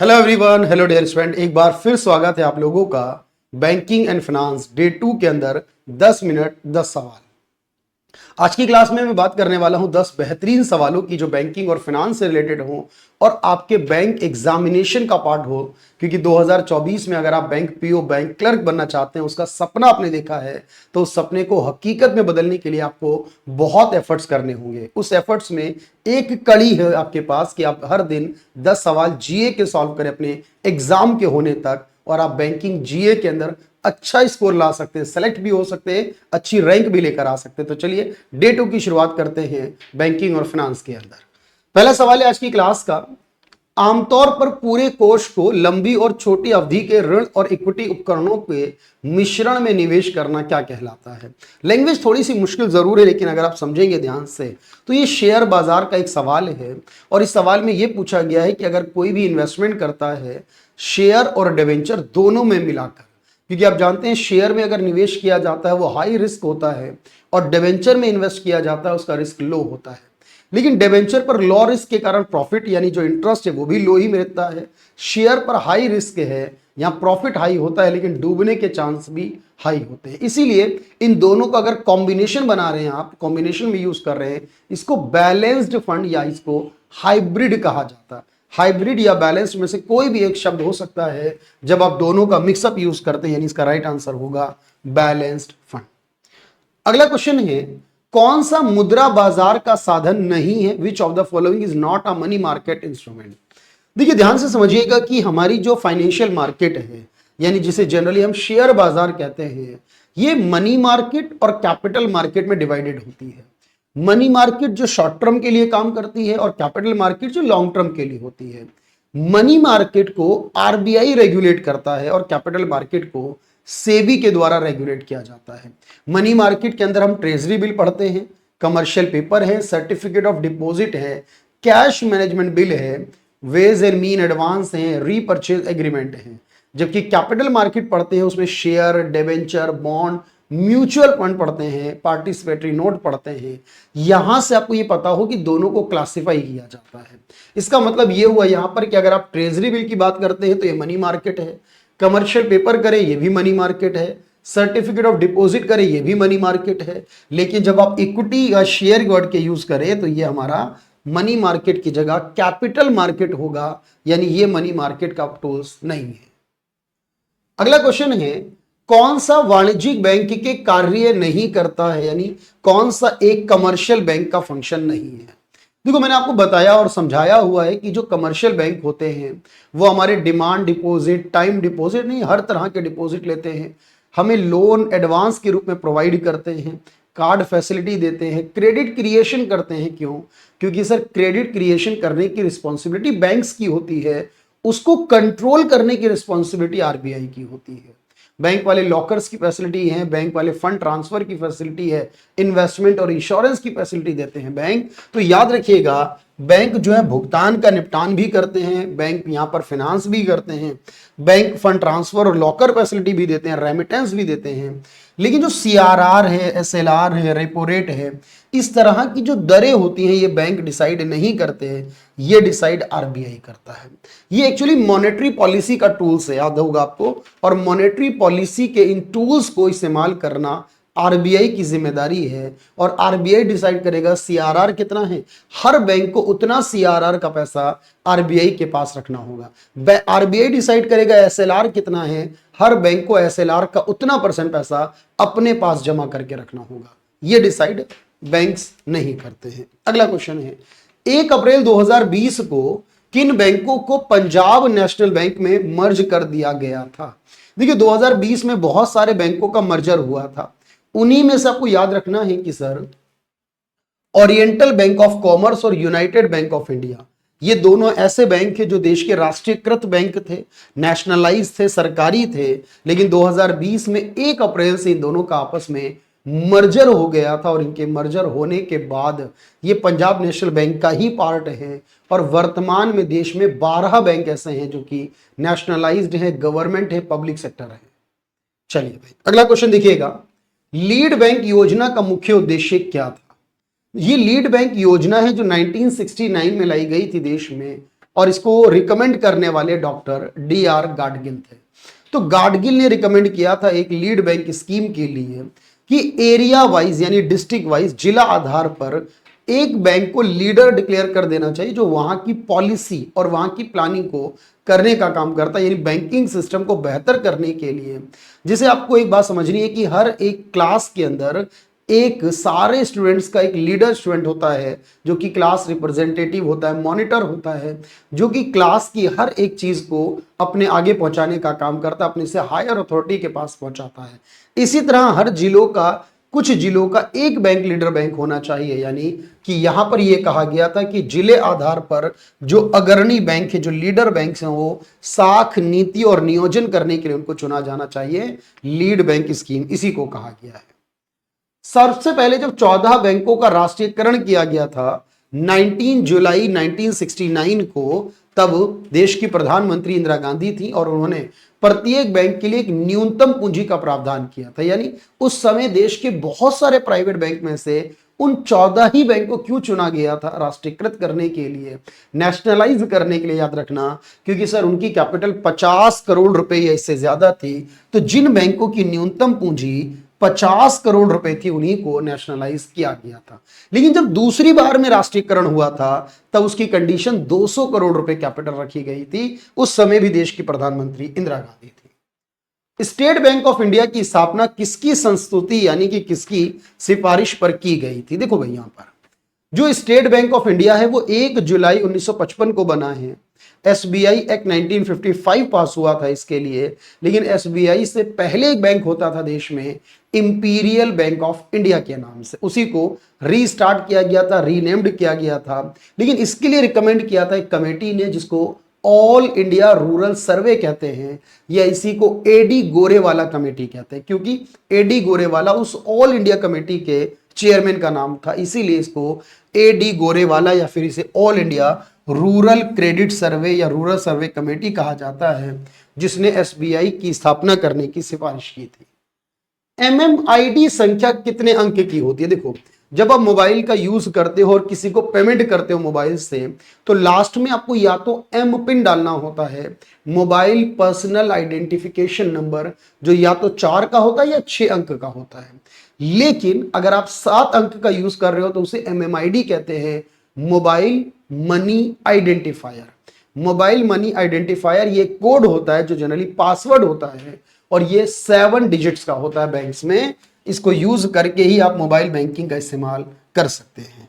Hello everyone, hello dear student, एक बार फिर स्वागत है आप लोगों का बैंकिंग एंड फाइनेंस डे 2 के अंदर 10 मिनट 10 सवाल। आज की क्लास में मैं बात करने वाला हूं 10 बेहतरीन सवालों की जो बैंकिंग और फाइनेंस से रिलेटेड हो और आपके बैंक एग्जामिनेशन का पार्ट हो, क्योंकि 2024 में अगर आप बैंक पीओ बैंक क्लर्क बनना चाहते हैं, उसका सपना आपने देखा है, तो उस सपने को हकीकत में बदलने के लिए आपको बहुत एफर्ट्स करने होंगे। उस एफर्ट्स में एक कड़ी है आपके पास कि आप हर दिन 10 सवाल जीए के सॉल्व करें अपने एग्जाम के होने तक, और आप बैंकिंग जीए के अंदर अच्छा स्कोर ला सकते हैं, सेलेक्ट भी हो सकते हैं, अच्छी रैंक भी लेकर आ सकते हैं। तो चलिए डे 2 की शुरुआत करते हैं बैंकिंग और फाइनेंस के अंदर। पहला सवाल है आज की क्लास का, आमतौर पर पूरे कोर्स को लंबी और छोटी अवधि के ऋण और इक्विटी उपकरणों के मिश्रण में निवेश करना क्या कहलाता है। लैंग्वेज थोड़ी सी मुश्किल जरूर है, लेकिन अगर आप समझेंगे ध्यान से तो ये शेयर बाजार का एक सवाल है, और इस सवाल में यह पूछा गया है कि अगर कोई भी इन्वेस्टमेंट करता है शेयर और डिवेंचर दोनों में मिलाकर, क्योंकि आप जानते हैं शेयर में अगर निवेश किया जाता है वो हाई रिस्क होता है, और डिवेंचर में इन्वेस्ट किया जाता है उसका रिस्क लो होता है। लेकिन डिवेंचर पर लो रिस्क के कारण प्रॉफिट यानी जो इंटरेस्ट है वो भी लो ही मिलता है। शेयर पर हाई रिस्क है, यहाँ प्रॉफिट हाई होता है लेकिन डूबने के चांस भी हाई होते हैं। इसीलिए इन दोनों का अगर कॉम्बिनेशन बना रहे हैं, आप कॉम्बिनेशन में यूज कर रहे हैं, इसको बैलेंस्ड फंड या इसको हाइब्रिड कहा जाता है। हाइब्रिड या बैलेंस्ड में से कोई भी एक शब्द हो सकता है जब आप दोनों का मिक्सअप यूज करते हैं, यानी इसका राइट आंसर होगा बैलेंस्ड फंड। अगला क्वेश्चन है, कौन सा मुद्रा बाजार का साधन नहीं है? Which of the following is not a money market instrument. देखिए ध्यान से समझिएगा कि हमारी जो फाइनेंशियल मार्केट है, यानी जिसे जनरली हम शेयर बाजार कहते हैं, ये मनी मार्केट और कैपिटल मार्केट में डिवाइडेड होती है। मनी मार्केट जो शॉर्ट टर्म के लिए काम करती है और कैपिटल मार्केट जो लॉन्ग टर्म के लिए होती है। मनी मार्केट को आरबीआई रेगुलेट करता है और कैपिटल मार्केट को सेबी के द्वारा रेगुलेट किया जाता है। मनी मार्केट के अंदर हम ट्रेजरी बिल पढ़ते हैं, कमर्शियल पेपर है, सर्टिफिकेट ऑफ डिपॉजिट है, कैश मैनेजमेंट बिल है, वेज एंड मीन एडवांस है, रीपर्चेज एग्रीमेंट है। जबकि कैपिटल मार्केट पढ़ते हैं उसमें share, debenture, bond, mutual fund पढ़ते हैं, पार्टिसिपेटरी नोट पढ़ते हैं। यहां से आपको ये पता हो कि दोनों को क्लासिफाई किया जाता है। इसका मतलब ये हुआ यहां पर कि अगर आप ट्रेजरी बिल की बात करते हैं तो ये मनी मार्केट है, कमर्शियल पेपर करें ये भी मनी मार्केट है, सर्टिफिकेट ऑफ डिपॉजिट करें ये भी मनी मार्केट है। लेकिन जब आप इक्विटी या शेयर वर्ड के यूज करें तो ये हमारा मनी मार्केट की जगह कैपिटल मार्केट होगा, यानी ये मनी मार्केट का टूल्स नहीं है। अगला क्वेश्चन है, कौन सा वाणिज्यिक बैंक के कार्य नहीं करता है, यानी कौन सा एक कमर्शियल बैंक का फंक्शन नहीं है। देखो मैंने आपको बताया और समझाया हुआ है कि जो कमर्शियल बैंक होते हैं वो हमारे डिमांड डिपॉजिट, टाइम डिपॉजिट नहीं, हर तरह के डिपॉजिट लेते हैं, हमें लोन एडवांस के रूप में प्रोवाइड करते हैं, कार्ड फैसिलिटी देते हैं, क्रेडिट क्रिएशन करते हैं। क्यों? क्योंकि सर क्रेडिट क्रिएशन करने की रिस्पॉन्सिबिलिटी बैंक्स की होती है, उसको कंट्रोल करने की रिस्पॉन्सिबिलिटी आरबीआई की होती है। बैंक वाले लॉकर्स की फैसिलिटी है, बैंक वाले फंड ट्रांसफर की फैसिलिटी है, इन्वेस्टमेंट और इंश्योरेंस की फैसिलिटी देते हैं बैंक। तो याद रखिएगा बैंक जो है भुगतान का निपटान भी करते हैं, बैंक यहां पर फाइनेंस भी करते हैं, बैंक फंड ट्रांसफर और लॉकर फैसिलिटी भी देते हैं, रेमिटेंस भी देते हैं। लेकिन जो सीआरआर है, एसएलआर है, रेपो रेट है, इस तरह की जो दरें होती हैं ये बैंक डिसाइड नहीं करते हैं, ये डिसाइड आरबीआई करता है। ये एक्चुअली मॉनेटरी पॉलिसी का टूल्स है, याद होगा आपको, और मॉनेटरी पॉलिसी के इन टूल्स को इस्तेमाल करना आरबीआई की जिम्मेदारी है। और आरबीआई डिसाइड करेगा सीआरआर कितना है, हर बैंक को उतना सीआरआर का पैसा आरबीआई के पास रखना होगा। आरबीआई डिसाइड करेगा एसएलआर कितना है, हर बैंक को एसएलआर का उतना % पैसा अपने पास जमा करके रखना होगा। ये डिसाइड बैंक्स नहीं करते हैं। अगला क्वेश्चन है, 1 अप्रैल 2020 को किन बैंकों को पंजाब नेशनल बैंक में मर्ज कर दिया गया था? देखिए 2020 में बहुत सारे बैंकों का मर्जर हुआ था, उन्हीं में से आपको याद रखना है कि sir oriental bank of commerce और यूनाइटेड बैंक ऑफ इंडिया, ये दोनों ऐसे बैंक है जो देश के राष्ट्रीयकृत बैंक थे, नेशनलाइज थे, सरकारी थे। लेकिन 2020 में 1 अप्रैल से इन दोनों का आपस में मर्जर हो गया था, और इनके मर्जर होने के बाद ये पंजाब नेशनल बैंक का ही पार्ट है। और वर्तमान में देश में 12 बैंक ऐसे हैं जो कि नेशनलाइज्ड है, गवर्नमेंट है, पब्लिक सेक्टर है। चलिए भाई अगला क्वेश्चन देखिएगा, लीड बैंक योजना का मुख्य उद्देश्य क्या था? ये लीड बैंक योजना है जो 1969 में लाई गई थी देश में, और इसको रिकमेंड करने वाले डॉक्टर D.R. गाडगिल थे। तो गाडगिल ने रिकमेंड किया था एक लीड बैंक स्कीम के लिए कि एरिया वाइज यानी डिस्ट्रिक्ट वाइज, जिला आधार पर एक बैंक को लीडर डिक्लेयर कर देना चाहिए जो वहां की पॉलिसी और वहां की प्लानिंग को करने का काम करता है, यानी बैंकिंग सिस्टम को बेहतर करने के लिए। जिसे आपको एक बात समझनी है कि हर एक क्लास के अंदर एक सारे स्टूडेंट्स का एक लीडर स्टूडेंट होता है जो कि क्लास रिप्रेजेंटेटिव होता है, मॉनिटर होता है, जो कि क्लास की हर एक चीज को अपने आगे पहुंचाने का काम करता है, अपने से हायर अथॉरिटी के पास पहुंचाता है। इसी तरह हर जिलों का, कुछ जिलों का एक बैंक लीडर बैंक होना चाहिए, यानी कि यहां पर यह कहा गया था कि जिले आधार पर जो अग्रणी बैंक है, जो लीडर बैंक हैं, वो साख नीति और नियोजन करने के लिए उनको चुना जाना चाहिए। लीड बैंक स्कीम इसी को कहा गया है। सबसे पहले जब 14 बैंकों का राष्ट्रीयकरण किया गया था 19 जुलाई 1969 को, तब देश की प्रधानमंत्री इंदिरा गांधी थी और उन्होंने प्रत्येक बैंक के लिए एक न्यूनतम पूंजी का प्रावधान किया था। यानी उस समय देश के बहुत सारे प्राइवेट बैंक में से उन 14 ही बैंक को क्यों चुना गया था राष्ट्रीयकृत करने के लिए, नेशनलाइज करने के लिए, याद रखना, क्योंकि सर उनकी कैपिटल 50 करोड़ रुपए या इससे ज्यादा थी। तो जिन बैंकों की न्यूनतम पूंजी 50 करोड़ रुपए थी उन्हीं को नेशनलाइज किया गया था। लेकिन जब दूसरी बार में राष्ट्रीयकरण हुआ था तब उसकी कंडीशन 200 करोड़ रुपए कैपिटल रखी गई थी। उस समय भी देश की प्रधानमंत्री इंदिरा गांधी थी। स्टेट बैंक ऑफ इंडिया की स्थापना किसकी संस्तुति यानी कि किसकी सिफारिश पर की गई थी? देखो भाई, यहां पर जो स्टेट बैंक ऑफ इंडिया है वो 1 जुलाई 1955 को बना है। एसबीआई एक्ट 1955 पास हुआ था इसके लिए, लेकिन एसबीआई से पहले एक बैंक होता था देश में, इंपीरियल बैंक ऑफ इंडिया के नाम से, उसी को रीस्टार्ट किया गया था, रीनेम्ड किया गया था। लेकिन इसके लिए रिकमेंड किया था एक कमेटी ने जिसको ऑल इंडिया रूरल सर्वे कहते हैं, या इसी को एडी गोरेवाला कमेटी कहते हैं, क्योंकि एडी गोरेवाला उस ऑल इंडिया कमेटी के चेयरमैन का नाम था, इसीलिए इसको एडी गोरेवाला या फिर इसे ऑल इंडिया रूरल क्रेडिट सर्वे या रूरल सर्वे कमेटी कहा जाता है, जिसने एसबीआई की स्थापना करने की सिफारिश की थी। एमएमआईडी संख्या कितने अंक की होती है? देखो, जब आप मोबाइल का यूज करते हो और किसी को पेमेंट करते हो मोबाइल से, तो लास्ट में आपको या तो एम पिन डालना होता है, मोबाइल पर्सनल आइडेंटिफिकेशन नंबर, जो या तो 4 का होता है या 6 अंक का होता है। लेकिन अगर आप 7 अंक का यूज कर रहे हो तो उसे एमएमआईडी कहते हैं, mobile money identifier. Mobile money identifier ये कोड होता है जो जनरली पासवर्ड होता है, और ये 7 डिजिट्स का होता है बैंक्स में। इसको यूज करके ही आप मोबाइल बैंकिंग का इस्तेमाल कर सकते हैं।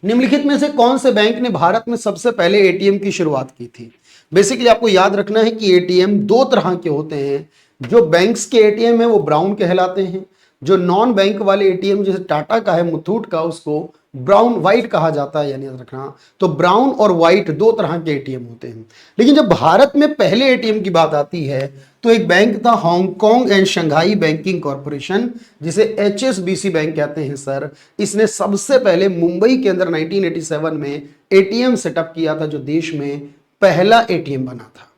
निम्नलिखित में से कौन से बैंक ने भारत में सबसे पहले एटीएम की शुरुआत की थी? बेसिकली आपको याद रखना है कि एटीएम 2 तरह के होते हैं। जो बैंक्स के एटीएम है वो ब्राउन कहलाते हैं, जो नॉन बैंक वाले एटीएम जैसे टाटा का है, मुथूट का, उसको ब्राउन व्हाइट कहा जाता है, यानी याद रखना। तो ब्राउन और व्हाइट 2 तरह के एटीएम होते हैं। लेकिन जब भारत में पहले एटीएम की बात आती है तो एक बैंक था Hong Kong and Shanghai banking corporation, जिसे एचएसबीसी बैंक कहते हैं सर। इसने सबसे पहले मुंबई के अंदर 1987 में एटीएम सेटअप किया था, जो देश में पहला एटीएम बना था।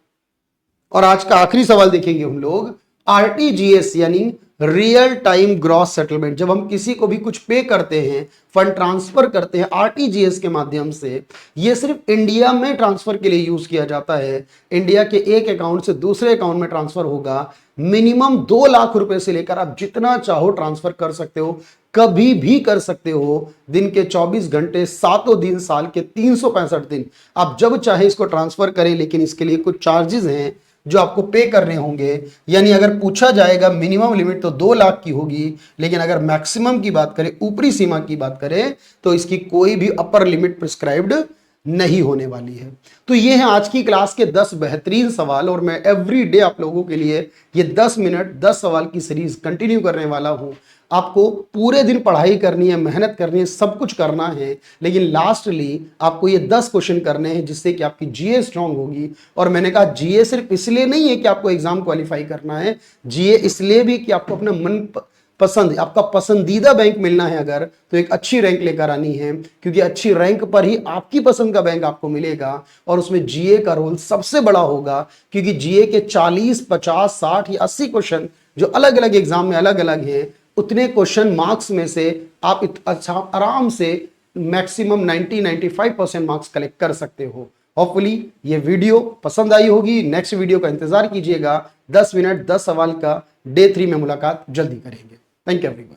और आज का आखिरी सवाल देखेंगे हम लोग, आरटीजीएस यानी रियल टाइम ग्रॉस सेटलमेंट। जब हम किसी को भी कुछ पे करते हैं, फंड ट्रांसफर करते हैं आरटीजीएस के माध्यम से, ये सिर्फ इंडिया में ट्रांसफर के लिए यूज किया जाता है। इंडिया के एक अकाउंट से दूसरे अकाउंट में ट्रांसफर होगा। मिनिमम 2 लाख रुपए से लेकर आप जितना चाहो ट्रांसफर कर सकते हो, कभी भी कर सकते हो। दिन के 24 घंटे, 7 दिन, साल के 365 दिन आप जब चाहे इसको ट्रांसफर करें। लेकिन इसके लिए कुछ चार्जेस हैं जो आपको पे करने होंगे। यानी अगर पूछा जाएगा मिनिमम लिमिट तो 2 लाख की होगी, लेकिन अगर मैक्सिमम की बात करें, ऊपरी सीमा की बात करें, तो इसकी कोई भी अपर लिमिट प्रिस्क्राइब्ड नहीं होने वाली है। तो ये है आज की क्लास के 10 बेहतरीन सवाल, और मैं एवरी डे आप लोगों के लिए ये 10 मिनट 10 सवाल की सीरीज कंटिन्यू करने वाला हूं। आपको पूरे दिन पढ़ाई करनी है, मेहनत करनी है, सब कुछ करना है, लेकिन लास्टली आपको ये 10 क्वेश्चन करने हैं जिससे कि आपकी जीए स्ट्रांग होगी। और मैंने कहा जीए सिर्फ इसलिए नहीं है कि आपको एग्जाम क्वालिफाई करना है, जीए इसलिए भी कि आपको अपना मन पसंद, आपका पसंदीदा बैंक मिलना है अगर, तो एक अच्छी रैंक लेकर आनी है, क्योंकि अच्छी रैंक पर ही आपकी पसंद का बैंक आपको मिलेगा। और उसमें जीए का रोल सबसे बड़ा होगा, क्योंकि जीए के 40, 50, 60 या 80 क्वेश्चन जो अलग अलग एग्जाम में अलग अलग हैं, उतने क्वेश्चन मार्क्स में से आप अच्छा आराम से मैक्सिमम 90-95% मार्क्स कलेक्ट कर सकते हो। होपफुली ये वीडियो पसंद आई होगी। नेक्स्ट वीडियो का इंतजार कीजिएगा। 10 मिनट 10 सवाल का डे 3 में मुलाकात जल्दी करेंगे। Thank you everyone.